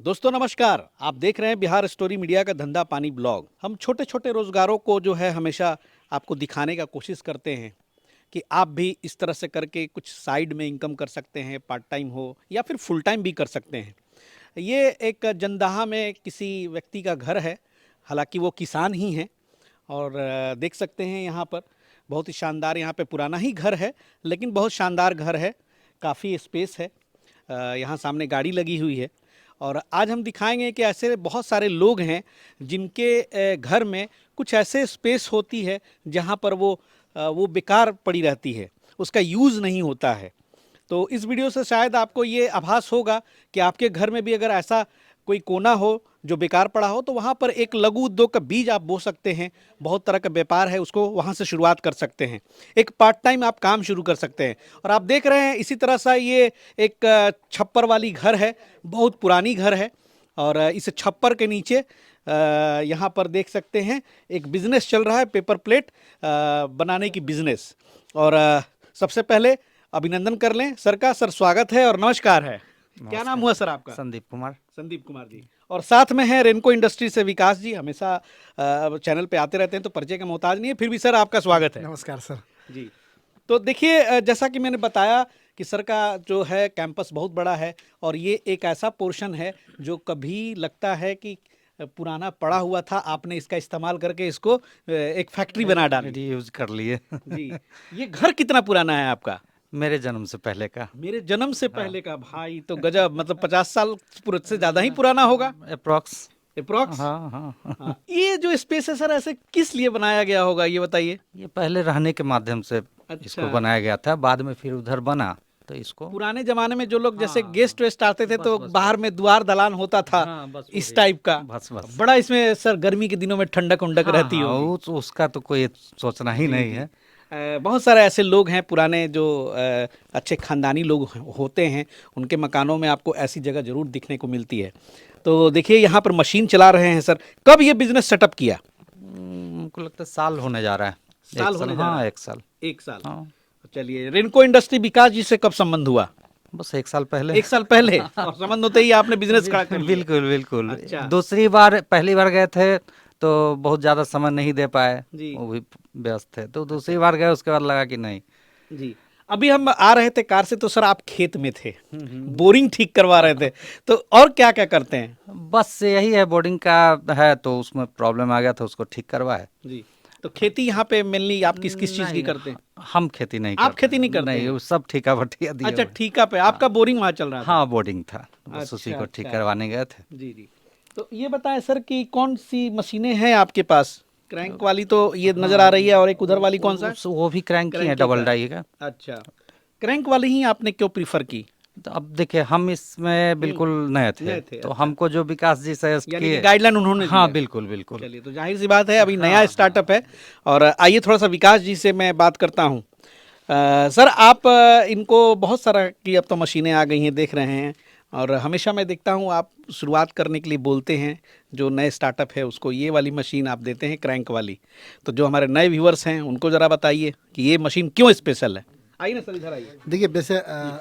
दोस्तों नमस्कार। आप देख रहे हैं बिहार स्टोरी मीडिया का धंधा पानी ब्लॉग। हम छोटे छोटे रोजगारों को जो है हमेशा आपको दिखाने का कोशिश करते हैं कि आप भी इस तरह से करके कुछ साइड में इनकम कर सकते हैं, पार्ट टाइम हो या फिर फुल टाइम भी कर सकते हैं। ये एक जंदाहा में किसी व्यक्ति का घर है, हालांकि वो किसान ही हैं और देख सकते हैं यहाँ पर बहुत ही शानदार, यहाँ पे पुराना ही घर है लेकिन बहुत शानदार घर है, काफ़ी स्पेस है। यहाँ सामने गाड़ी लगी हुई है और आज हम दिखाएंगे कि ऐसे बहुत सारे लोग हैं जिनके घर में कुछ ऐसे स्पेस होती है जहाँ पर वो बेकार पड़ी रहती है, उसका यूज़ नहीं होता है। तो इस वीडियो से शायद आपको ये आभास होगा कि आपके घर में भी अगर ऐसा कोई कोना हो जो बेकार पड़ा हो तो वहाँ पर एक लघु उद्योग का बीज आप बो सकते हैं। बहुत तरह का व्यापार है, उसको वहाँ से शुरुआत कर सकते हैं। एक पार्ट टाइम आप काम शुरू कर सकते हैं। और आप देख रहे हैं इसी तरह सा ये एक छप्पर वाली घर है, बहुत पुरानी घर है और इस छप्पर के नीचे यहाँ पर देख सकते हैं एक बिजनेस चल रहा है, पेपर प्लेट बनाने की बिजनेस। और सबसे पहले अभिनंदन कर लें सर का। सर स्वागत है और नमस्कार है। क्या नाम हुआ सर आपका? संदीप कुमार। संदीप कुमार जी। और साथ में है रेनको इंडस्ट्री से विकास जी, हमेशा चैनल पे आते रहते हैं तो परिचय का मोहताज नहीं है, फिर भी सर आपका स्वागत है। नमस्कार सर जी। तो देखिए जैसा कि मैंने बताया कि सर का जो है कैंपस बहुत बड़ा है और ये एक ऐसा पोर्शन है जो कभी लगता है कि पुराना पड़ा हुआ था, आपने इसका इस्तेमाल करके इसको एक फैक्ट्री बना डाली। यूज कर लिए। जी। ये घर कितना पुराना है आपका? मेरे जन्म से पहले का। मेरे जन्म से पहले का? भाई तो गजब, मतलब 50 साल से ज्यादा ही पुराना होगा अप्रॉक्स। अप्रॉक्स। हाँ हाँ। हाँ। ये जो स्पेस है सर ऐसे किस लिए बनाया गया होगा ये बताइए। ये पहले रहने के माध्यम से इसको बनाया गया था, बाद में फिर उधर बना तो इसको। पुराने जमाने में जो लोग जैसे गेस्ट वेस्ट आते थे तो बाहर में द्वार दलान होता था, इस टाइप का। बस बड़ा इसमें सर गर्मी के दिनों में ठंडक उंडक रहती होगी। उसका तो कोई सोचना ही नहीं है। बहुत सारे ऐसे लोग हैं पुराने जो अच्छे खानदानी लोग होते हैं, उनके मकानों में आपको ऐसी जगह जरूर दिखने को मिलती है। तो देखिए यहाँ पर मशीन चला रहे हैं सर। कब ये बिजनेस सेटअप किया? हमको लगता है साल होने जा रहा है। साल होने जा रहा है? एक साल। एक साल। हाँ। चलिए, रेनको इंडस्ट्री विकास जी से कब संबंध हुआ? बस एक साल पहले। एक साल पहले। और संबंध होते ही आपने बिजनेस खड़ा कर लिया? बिल्कुल बिल्कुल। अच्छा। दूसरी बार, पहली बार गए थे तो बहुत ज्यादा समय नहीं दे पाए, वो भी व्यस्त थे, तो दूसरी बार गए, उसके बाद लगा कि नहीं। जी। अभी हम आ रहे थे कार से तो सर आप खेत में थे, बोरिंग ठीक करवा रहे थे, तो और क्या क्या करते हैं? बस यही है, बोर्डिंग का है तो उसमें प्रॉब्लम आ गया था, उसको ठीक करवाए। जी। तो खेती यहाँ पे मेनली आप किस किस चीज की करते हैं? हम खेती नहीं आप करते। खेती नहीं करते? नहीं, वो सब ठेका भटिया दिया अच्छा, हुआ है। ठीका पे आपका बोरिंग वहाँ चल रहा था? हाँ, बोर्डिंग था, बस उसी को ठीक अच्छा। करवाने गए थे। जी जी। तो ये बताएं सर कि कौन सी मशीनें हैं आपके पास? क्रैंक वाली तो ये नजर आ रही है, और एक उधर वाली कौन सा? वो भी क्रैंक की है, डबल डाई का। अच्छा, क्रैंक वाली ही आपने क्यों प्रीफर की? तो अब देखिए, हम इसमें बिल्कुल नए थे, तो हमको जो विकास जी सजेस्ट किए, गाइडलाइन उन्होंने हाँ दिया। बिल्कुल बिल्कुल। चलिए, तो जाहिर सी बात है अभी नया स्टार्टअप है। और आइए थोड़ा सा विकास जी से मैं बात करता हूँ। सर आप इनको बहुत सारा की अब तो मशीनें आ गई हैं, देख रहे हैं, और हमेशा मैं देखता हूँ आप शुरुआत करने के लिए बोलते हैं जो नए स्टार्टअप है उसको ये वाली मशीन आप देते हैं, क्रैंक वाली। तो जो हमारे नए व्यूअर्स हैं उनको ज़रा बताइए कि ये मशीन क्यों स्पेशल है। आइए ना सर, इधर आइए। देखिए, वैसे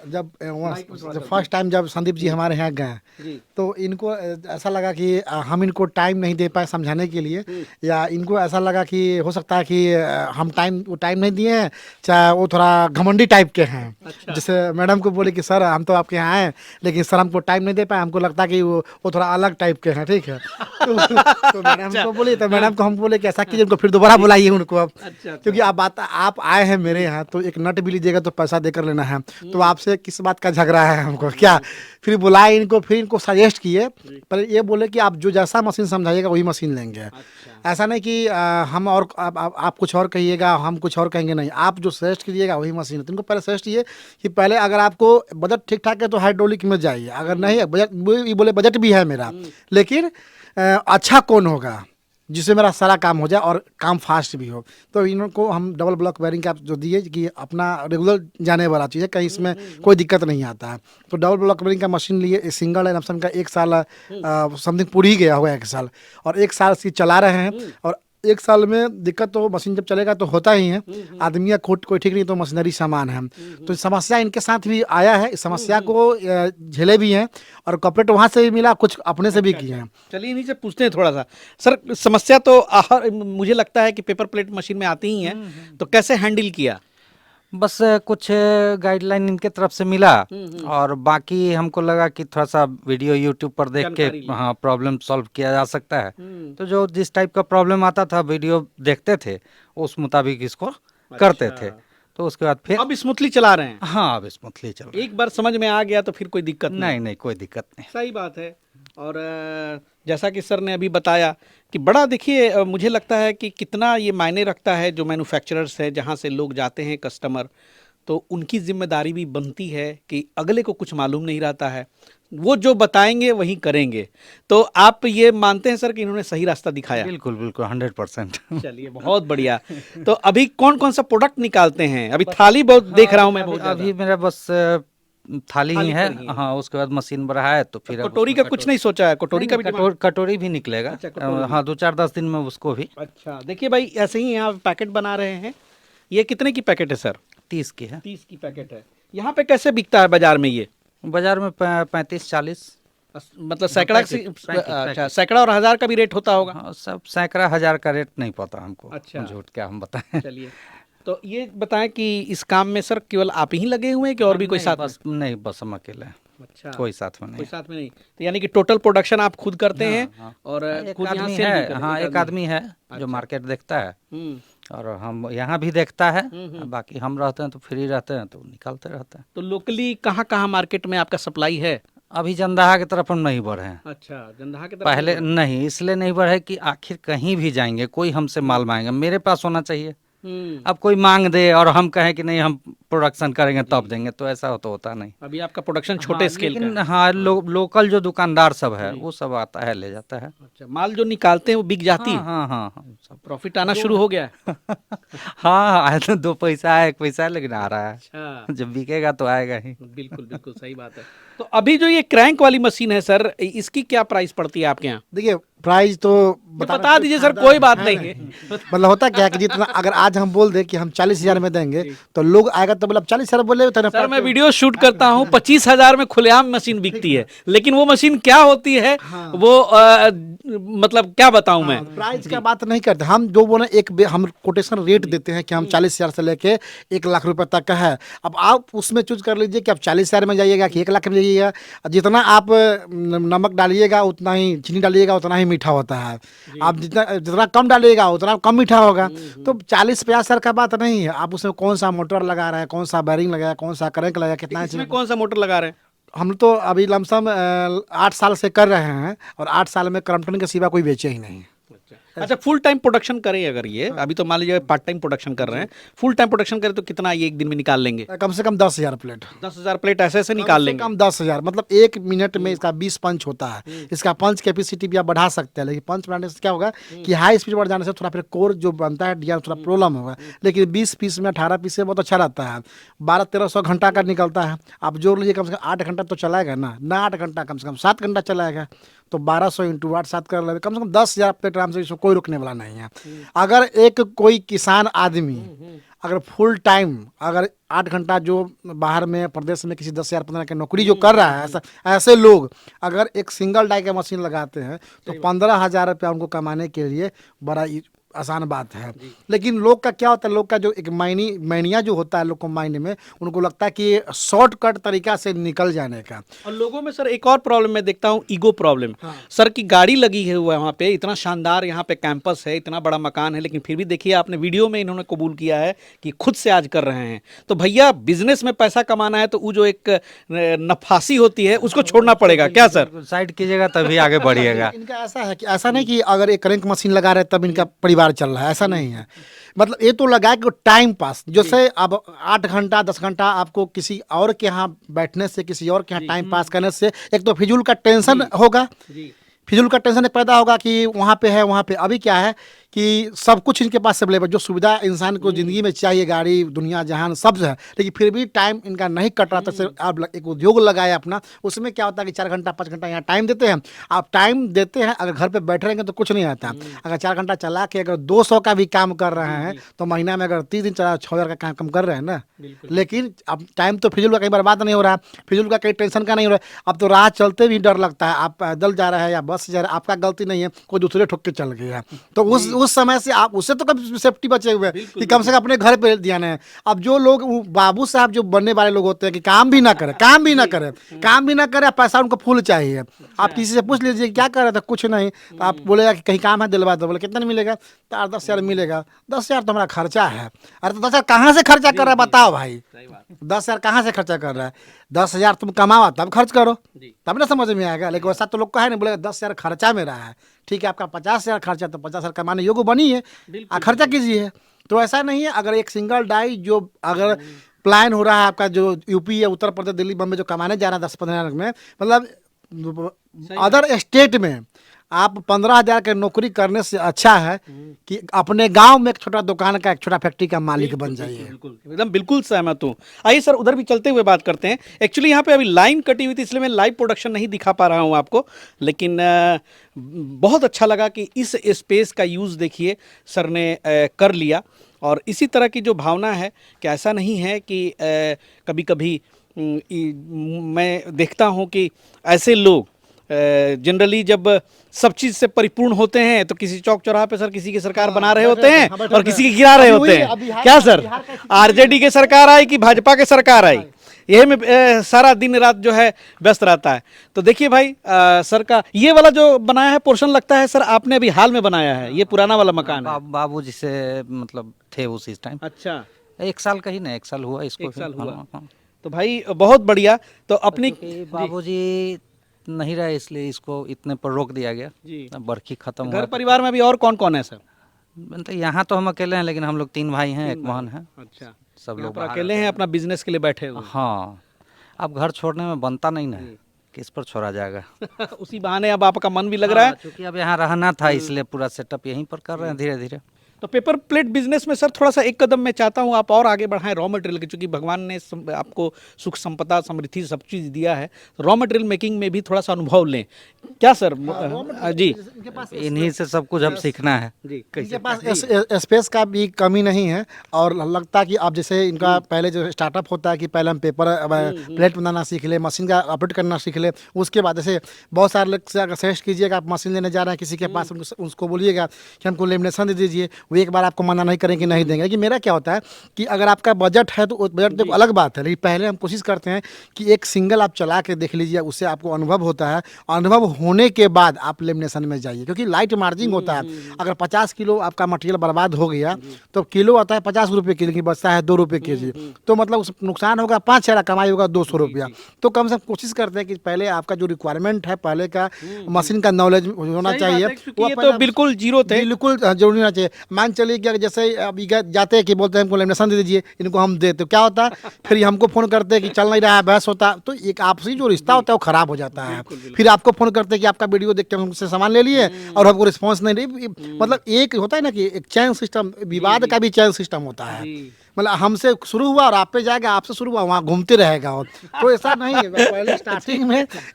जब फर्स्ट टाइम जब संदीप जी हमारे यहाँ गए तो इनको ऐसा लगा कि हम इनको टाइम नहीं दे पाए समझाने के लिए, या इनको ऐसा लगा कि हो सकता है कि हम टाइम नहीं दिए हैं, चाहे वो थोड़ा घमंडी टाइप के हैं। अच्छा। जैसे मैडम को बोले कि सर हम तो आपके यहाँ आए लेकिन सर हमको टाइम नहीं दे पाए, हमको लगता है कि वो थोड़ा अलग टाइप के हैं, ठीक है। तो मैडम को बोले, तो मैडम को हम बोले कि ऐसा कीजिए, उनको फिर दोबारा बुलाइए उनको अब। क्योंकि आप आए हैं मेरे यहाँ तो एक नट भी लीजिएगा तो पैसा देकर लेना है, तो आपसे किस बात का झगड़ा है हमको क्या। फिर बुलाए इनको, फिर इनको सजेस्ट किए, पर ये बोले कि आप जो जैसा मशीन समझाइएगा वही मशीन लेंगे। अच्छा। ऐसा नहीं कि हम और आप कुछ और कहिएगा, हम कुछ और कहेंगे, नहीं, आप जो सजेस्ट कीजिएगा वही मशीन है। तो इनको पहले सजेस्ट किए कि पहले अगर आपको बजट ठीक ठाक है तो हाइड्रोलिक में जाइए, अगर नहीं है बजट, ये बोले बजट भी है मेरा, लेकिन अच्छा कौन होगा जिससे मेरा सारा काम हो जाए और काम फास्ट भी हो। तो इनको हम डबल ब्लॉक वायरिंग का जो दिए कि अपना रेगुलर जाने वाला चीज़ है, कहीं इसमें कोई दिक्कत नहीं आता है। तो डबल ब्लॉक वायरिंग का मशीन लिए, सिंगल लाइन ऑप्शन का 1 साल समथिंग पूरी ही गया हुआ है, 1 साल, और 1 साल से चला रहे हैं। और 1 साल में दिक्कत तो मशीन जब चलेगा तो होता ही है। आदमी का कोई ठीक नहीं तो मशीनरी सामान है। तो समस्या इनके साथ भी आया है, इस समस्या को झेले भी हैं और कॉर्पोरेट वहाँ से भी मिला, कुछ अपने से भी किए हैं। चलिए इन्हीं से पूछते हैं थोड़ा सा। सर समस्या तो मुझे लगता है कि पेपर प्लेट मशीन में आती ही है, तो कैसे हैंडल किया? बस कुछ गाइडलाइन इनके तरफ से मिला और बाकी हमको लगा कि थोड़ा सा वीडियो यूट्यूब पर देख के हाँ प्रॉब्लम सॉल्व किया जा सकता है। तो जो जिस टाइप का प्रॉब्लम आता था वीडियो देखते थे उस मुताबिक इसको करते थे। तो उसके बाद फिर अब स्मूथली चला रहे हैं? हाँ अब स्मूथली चल रहा है। एक बार समझ में आ गया तो फिर कोई दिक्कत नहीं कोई दिक्कत नहीं। सही बात है। और जैसा कि सर ने अभी बताया कि बड़ा देखिए मुझे लगता है कि कितना ये मायने रखता है जो मैन्युफैक्चरर्स है, जहाँ से लोग जाते हैं कस्टमर, तो उनकी जिम्मेदारी भी बनती है कि अगले को कुछ मालूम नहीं रहता है, वो जो बताएंगे वही करेंगे। तो आप ये मानते हैं सर कि इन्होंने सही रास्ता दिखाया? बिल्कुल बिल्कुल 100%। चलिए बहुत बढ़िया। तो अभी कौन कौन सा प्रोडक्ट निकालते हैं? अभी थाली बहुत देख रहा हूँ मैं बहुत अभी मेरा बस थाली ही है। हाँ उसके बाद मशीन बढ़ा है तो फिर कटोरी का कुछ नहीं सोचा है? कटोरी का भी कटोरी भी निकलेगा। हाँ 2-4-10 दिन में उसको भी। अच्छा देखिए भाई ऐसे ही यहाँ पैकेट बना रहे हैं। ये कितने की पैकेट है सर? 30 की है। 30 की पैकेट है। यहाँ पे कैसे बिकता है बाजार में ये? बाजार में 35-40 मतलब सैकड़ा अच्छा सैकड़ा और 1000 का भी रेट होता होगा? हाँ, सब सैकड़ा 1000 का रेट नहीं पता हमको। अच्छा झूठ क्या हम बताएं। चलिए तो ये बताएं कि इस काम में सर केवल आप ही लगे हुए हैं कि और भी कोई साथ? नहीं बस हम अकेले हैं। अच्छा कोई साथ में नहीं। कोई साथ में नहीं। तो यानी कि टोटल प्रोडक्शन आप खुद करते हैं? और खुद यहाँ आदमी सेल भी है। करते हाँ हैं? एक आदमी है जो मार्केट देखता है और हम यहाँ भी देखता है। बाकी हम रहते हैं तो फ्री रहते हैं तो निकालते रहते हैं। तो लोकली कहाँ कहाँ मार्केट में आपका सप्लाई है? अभी जंदाहा की तरफ हम नहीं बढ़े हैं। अच्छा जंदाहा की तरफ पहले नहीं इसलिए नहीं बढ़े कि आखिर कहीं भी जाएंगे कोई हमसे माल मांगेगा, मेरे पास होना चाहिए। अब कोई मांग दे और हम कहें कि नहीं हम प्रोडक्शन करेंगे तब देंगे, तो ऐसा तो होता नहीं। अभी आपका प्रोडक्शन छोटे स्केल का है। हाँ लोकल जो दुकानदार सब है वो सब आता है ले जाता है। अच्छा माल जो निकालते हैं वो बिक जाती है? हाँ हाँ हाँ सब प्रॉफिट आना शुरू हो गया है? हाँ आया तो 2 पैसा है 1 पैसा है लेकिन आ रहा है। अच्छा जब बिकेगा तो आएगा ही। बिल्कुल बिल्कुल सही बात है। तो अभी जो ये क्रैंक वाली मशीन है सर, इसकी क्या प्राइस पड़ती है आपके यहाँ? देखिए प्राइस तो बता दीजिए सर, कोई बात नहीं है। मतलब होता क्या है कि जितना अगर आज हम बोल दे कि हम 40,000 में देंगे तो लोग आएगा तो मतलब 40,000 बोले तो सर मैं वीडियो शूट करता हूँ 25,000 में खुलेआम मशीन बिकती है, लेकिन वो मशीन क्या होती है वो मतलब क्या बताऊं मैं? प्राइस का बात नहीं करते हम, जो बोले हम कोटेशन रेट देते हैं कि हम 40,000 से लेके 1 लाख रुपए तक का है। अब आप उसमें चूज कर लीजिए कि आप 40,000 में जाइएगा कि 1 लाख में जाइएगा। जितना आप नमक डालिएगा उतना ही, चीनी डालिएगा उतना ही मीठा होता है। आप जितना कम डालिएगा उतना कम मीठा होगा। तो 40-50 हजार का बात नहीं है। आप उसमें कौन सा मोटर लगा रहे हैं, कौन सा बैरिंग लगाया, कौन सा करंट लगाया, कितना इसमें कौन सा मोटर लगा रहे हैं? हम तो अभी लमसम 8 साल से कर रहे हैं और 8 साल में क्रम्पटन के सिवा कोई बेचे ही नहीं। अच्छा फुल टाइम प्रोडक्शन करें अगर ये अभी तो मान लीजिए पार्ट टाइम प्रोडक्शन कर रहे हैं, फुल टाइम प्रोडक्शन करें तो कितना ये एक दिन में निकाल लेंगे? कम से कम 10,000 प्लेट। 10,000 प्लेट ऐसे निकाल लेंगे? कम 10,000 मतलब 1 मिनट में इसका 20 पंच होता है। इसका पंच कैपेसिटी भी आप बढ़ा सकते हैं, लेकिन पंच बढ़ाने से क्या होगा कि हाई स्पीड बढ़ जाने से थोड़ा फिर कोर जो बनता है डिजाइन थोड़ा प्रॉब्लम होगा। लेकिन 20 पीस में 18 पीस से बहुत अच्छा रहता है। 1200-1300 घंटा का निकलता है। आप जोड़ लीजिए कम से कम 8 घंटा तो चलाएगा ना 8 घंटा कम से कम 7 घंटा चलाएगा। तो 1200 इंटू 8-7 कर ले, कम से कम 10,000 प्लेट आराम से, इसको कोई रुकने वाला नहीं है। अगर एक कोई किसान आदमी अगर फुल टाइम अगर 8 घंटा जो बाहर में प्रदेश में किसी 10,000-15,000 की नौकरी जो कर रहा है, ऐसे लोग अगर एक सिंगल डाई का मशीन लगाते हैं तो 15,000 रुपया उनको कमाने के लिए बड़ा आसान बात है। लेकिन लोग का क्या होता है, लोग का जो एक मैनिया जो होता है लोग को माइंड में, उनको लगता है कि शॉर्टकट तरीका से निकल जाने का। और लोगों में सर एक और प्रॉब्लम मैं देखता हूँ, ईगो प्रॉब्लम। सर की गाड़ी लगी है हुआ है वहाँ पे, इतना शानदार यहाँ पे कैंपस है, इतना बड़ा मकान है, लेकिन फिर भी देखिए आपने वीडियो में इन्होंने कबूल किया है कि खुद से आज कर रहे हैं। तो भैया बिजनेस में पैसा कमाना है तो वो जो एक नफासी होती है उसको छोड़ना पड़ेगा क्या सर? साइड कीजिएगा तभी आगे बढ़िएगा। इनका ऐसा है कि ऐसा नहीं कि अगर एक करेंट मशीन लगा रहे तब इनका परिवार चल रहा है, ऐसा नहीं है। मतलब ये तो लगा कि टाइम पास, जैसे अब 8 घंटा 10 घंटा आपको किसी और के यहाँ बैठने से, किसी और के यहाँ टाइम पास करने से एक तो फिजूल का टेंशन होगा, फिजूल का टेंशन पैदा होगा कि वहाँ पे है वहाँ पे। अभी क्या है कि सब कुछ इनके पास अवेलेबल, जो सुविधा इंसान को ज़िंदगी में चाहिए, गाड़ी, दुनिया जहान सब है, लेकिन फिर भी टाइम इनका नहीं कट रहा। तो सिर्फ आप एक उद्योग लगाए अपना, उसमें क्या होता है कि 4 घंटा 5 घंटा यहाँ टाइम देते हैं। आप टाइम देते हैं, अगर घर पे बैठे रहेंगे तो कुछ नहीं आता। अगर 4 घंटा चला के अगर 200 का भी काम कर रहे हैं तो महीना में अगर 30 दिन चला 6,000 का काम कर रहे हैं ना। लेकिन अब टाइम तो फिजूल का कहीं बर्बाद नहीं हो रहा, फिजूल का कहीं टेंशन का नहीं हो रहा। अब तो राह चलते भी डर लगता है, आप पैदल जा रहे हैं या बस से जा रहे हैं, आपका गलती नहीं है, कोई दूसरे ठोक के चल गया। तो उस समय से आप उससे तो कभी सेफ्टी बचे हुए हैं कि कम से कम अपने घर पे दिया है। अब जो लोग बाबू साहब जो बनने वाले लोग होते हैं कि काम भी ना करें, काम भी ना करें, काम भी ना करें, पैसा उनको फुल चाहिए। आप किसी से पूछ लीजिए क्या कर रहे थे, कुछ नहीं, तो आप बोलेगा कि कहीं काम है दिलवा दो। बोले कितना मिलेगा, तो 8-10 हज़ार मिलेगा। 10,000 तो हमारा खर्चा है। अरे तो 10,000 कहाँ से खर्चा कर रहा है बताओ भाई, 10,000 कहाँ से खर्चा कर रहा है? 10,000 तुम कमाओ तब खर्च करो, तब ना समझ में आएगा। लेकिन वैसा तो लोग कहे नहीं, बोलेगा 10,000 खर्चा मेरा है। ठीक है, आपका 50,000 खर्चा, तो 50,000 कमाने योग्य बनी है, खर्चा कीजिए। तो ऐसा नहीं है, अगर एक सिंगल डाई जो अगर प्लान हो रहा है आपका, जो यूपी या उत्तर प्रदेश, दिल्ली, बम्बई जो कमाने जा रहा है 10-15 लाख में, मतलब अदर स्टेट में आप 15,000 की नौकरी करने से अच्छा है कि अपने गांव में एक छोटा दुकान का, एक छोटा फैक्ट्री का मालिक बन जाइए। एकदम बिल्कुल सहमत हूँ। आइए सर उधर भी चलते हुए बात करते हैं। एक्चुअली यहाँ पे अभी लाइन कटी हुई थी, इसलिए मैं लाइव प्रोडक्शन नहीं दिखा पा रहा हूँ आपको, लेकिन बहुत अच्छा लगा कि इस स्पेस का यूज़ देखिए सर ने कर लिया। और इसी तरह की जो भावना है कि ऐसा नहीं है कि कभी कभी मैं देखता हूँ कि ऐसे लोग जनरली जब सब चीज से परिपूर्ण होते हैं तो किसी चौक चौराहे पे सर किसी की सरकार बना रहे होते हैं और किसी की गिरा रहे होते हैं। क्या सर, आरजेडी की सरकार आई कि भाजपा की सरकार आई, यही में सारा दिन रात जो है व्यस्त रहता है। तो देखिए भाई सर का ये वाला जो बनाया है पोर्शन, लगता है सर आपने अभी हाल में बनाया है, ये पुराना वाला मकान है? बाबू जी से मतलब थे उसी टाइम। अच्छा, 1 साल का ही ना, 1 साल हुआ इसको। 1 साल हुआ। हाँ। तो भाई बहुत बढ़िया। तो अपनी बाबू जी नहीं रहे इसलिए इसको इतने पर रोक दिया गया जी। अब बरखी खत्म घर हुआ। परिवार में अभी और कौन कौन है सर? मतलब यहाँ तो हम अकेले हैं, लेकिन हम लोग 3 भाई हैं, 1 बहन है। अच्छा, सब यहाँ लोग पर बाहर अकेले हैं, अपना बिजनेस के लिए बैठे हुए हाँ। अब घर छोड़ने में बनता नहीं ना, किस पर छोड़ा जाएगा। हैं। उसी बहाने अब आपका मन भी लग रहा है। क्योंकि अब यहाँ रहना था, इसलिए पूरा सेटअप यहीं पर कर रहे हैं धीरे धीरे। तो पेपर प्लेट बिजनेस में सर थोड़ा सा एक कदम मैं चाहता हूँ आप और आगे बढ़ाएं रॉ मटेरियल के, चूंकि भगवान ने आपको सुख संपदा समृद्धि सब चीज़ दिया है, रॉ मटेरियल मेकिंग में भी थोड़ा सा अनुभव लें। क्या सर? जी, इन्हीं से सब कुछ अब सीखना है। जी, इनके पास स्पेस का भी कमी नहीं है। और लगता है कि अब जैसे इनका पहले जो स्टार्टअप होता है कि पहले हम पेपर प्लेट बनाना सीख ले, मशीन का ऑपरेट करना सीख ले, उसके बाद जैसे बहुत सारे लोग से अगर सजेस्ट कीजिएगा, आप मशीन लेने जा रहे हैं किसी के पास, उसको बोलिएगा कि हमको लेमिनेशन दे दीजिए, वो एक बार आपको मना नहीं करेंगे कि नहीं देंगे। लेकिन मेरा क्या होता है कि अगर आपका बजट है तो बजट तो अलग बात है, लेकिन पहले हम कोशिश करते हैं कि एक सिंगल आप चला के देख लीजिए, उससे आपको अनुभव होता है। अनुभव होने के बाद आप लेमिनेशन में जाइए, क्योंकि लाइट मार्जिन होता है। अगर 50 किलो आपका मटेरियल बर्बाद हो गया तो किलो आता है 50 रुपये की, लेकिन बचता है 2 रुपये के जी, तो मतलब उस नुकसान होगा 5 कमाई होगा 200 रुपया। तो कम से कम कोशिश करते हैं कि पहले आपका जो रिक्वायरमेंट है, पहले का मशीन का नॉलेज होना चाहिए। वो तो बिल्कुल जीरो थे, बिल्कुल जरूरी होना चाहिए। मान चलिए कि जैसे अभी जाते हैं कि बोलते हैं हमको लेमिनेशन दे दीजिए, इनको हम देते, तो क्या होता है फिर हमको फोन करते हैं कि चल नहीं रहा है, बहस होता है, तो एक आपसी जो रिश्ता होता है वो खराब हो जाता है। फिर आपको फोन करते हैं कि आपका वीडियो देख के हमसे सामान ले लिए और हमको रिस्पांस नहीं रही। मतलब एक होता है ना कि एक चैन सिस्टम, विवाद का भी चैन सिस्टम होता है। मतलब हमसे शुरू हुआ और आप पे जाएगा, आपसे शुरू हुआ वहाँ घूमते रहेगा। और तो ऐसा नहीं है। पहले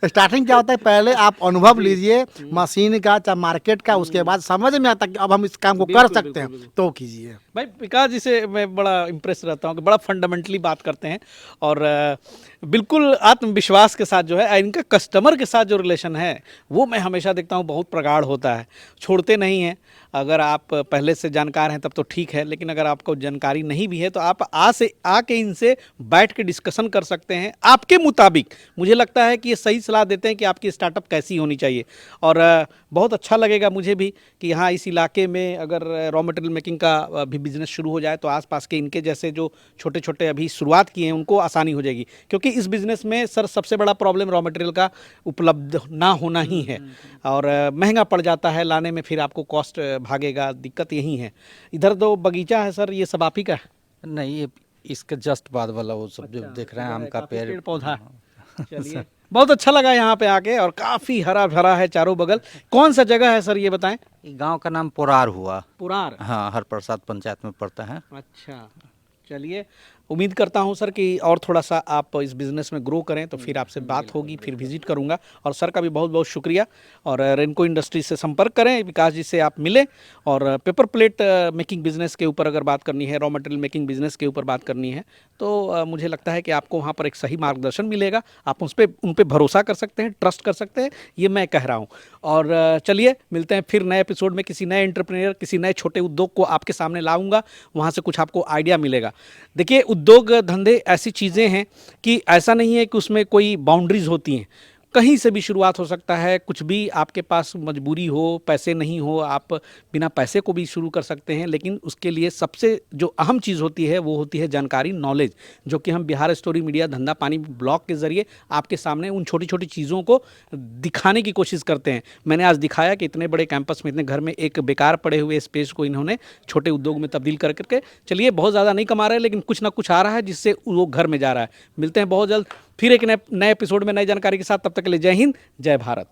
स्टार्टिंग क्या होता है, पहले आप अनुभव लीजिए मशीन का चाहे मार्केट का, उसके बाद समझ में आता है कि अब हम इस काम को कर सकते हैं तो कीजिए। भाई विकास जी से मैं बड़ा इम्प्रेस रहता हूँ कि बड़ा फंडामेंटली बात करते हैं और बिल्कुल आत्मविश्वास के साथ जो है इनका कस्टमर के साथ जो रिलेशन है वो मैं हमेशा देखता हूँ बहुत प्रगाढ़ होता है, छोड़ते नहीं हैं। अगर आप पहले से जानकार हैं तब तो ठीक है, लेकिन अगर आपको जानकारी नहीं भी है तो आप आके इनसे बैठ के डिस्कशन कर सकते हैं आपके मुताबिक। मुझे लगता है कि ये सही सलाह देते हैं कि आपकी स्टार्टअप कैसी होनी चाहिए। और बहुत अच्छा लगेगा मुझे भी कि यहाँ इस इलाके में अगर रॉ मटेरियल मेकिंग का भी बिजनेस शुरू हो जाए तो आसपास के इनके जैसे जो छोटे छोटे अभी शुरुआत किए हैं उनको आसानी हो जाएगी। क्योंकि इस बिज़नेस में सर सबसे बड़ा प्रॉब्लम रॉ मटेरियल का उपलब्ध ना होना ही है और महंगा पड़ जाता है लाने में, फिर आपको कॉस्ट भागेगा, दिक्कत यही है। इधर तो बगीचा है सर, ये सब आप ही का है? नहीं, ये इसके जस्ट बाद वाला वो सब जो देख रहे हैं, आम का पेड़ पौधा। चलिए बहुत अच्छा लगा यहाँ पे आके, और काफ़ी हरा भरा है चारों बगल। कौन सा जगह है सर ये बताएं? ये गांव का नाम पोरार हुआ। पुरार। हाँ, हरप्रसाद पंचायत में पड़ता है। अच्छा, चलिए, उम्मीद करता हूं सर कि और थोड़ा सा आप इस बिज़नेस में ग्रो करें तो फिर आपसे बात होगी, फिर विजिट करूंगा। और सर का भी बहुत बहुत शुक्रिया। और रेनको इंडस्ट्री से संपर्क करें, विकास जी से आप मिलें। और पेपर प्लेट मेकिंग बिज़नेस के ऊपर अगर बात करनी है, रॉ मटेरियल मेकिंग बिज़नेस के ऊपर बात करनी है, तो मुझे लगता है कि आपको वहाँ पर एक सही मार्गदर्शन मिलेगा। आप उन पर भरोसा कर सकते हैं, ट्रस्ट कर सकते हैं, ये मैं कह रहा हूँ। और चलिए, मिलते हैं फिर नए एपिसोड में, किसी नए एंटरप्रेन्योर, किसी नए छोटे उद्योग को आपके सामने लाऊंगा, वहाँ से कुछ आपको आइडिया मिलेगा। देखिए, उद्योग धंधे ऐसी चीज़ें हैं कि ऐसा नहीं है कि उसमें कोई बाउंड्रीज होती हैं, कहीं से भी शुरुआत हो सकता है। कुछ भी, आपके पास मजबूरी हो, पैसे नहीं हो, आप बिना पैसे को भी शुरू कर सकते हैं। लेकिन उसके लिए सबसे जो अहम चीज़ होती है वो होती है जानकारी, नॉलेज, जो कि हम बिहार स्टोरी मीडिया धंधा पानी ब्लॉग के ज़रिए आपके सामने उन छोटी छोटी चीज़ों को दिखाने की कोशिश करते हैं। मैंने आज दिखाया कि इतने बड़े कैंपस में, इतने घर में एक बेकार पड़े हुए स्पेस को इन्होंने छोटे उद्योग में तब्दील कर करके, चलिए, बहुत ज़्यादा नहीं कमा रहे लेकिन कुछ ना कुछ आ रहा है जिससे वो घर में जा रहा है। मिलते हैं बहुत जल्द फिर एक नए एपिसोड में नई जानकारी के साथ। तब तक के लिए जय हिंद, जय भारत।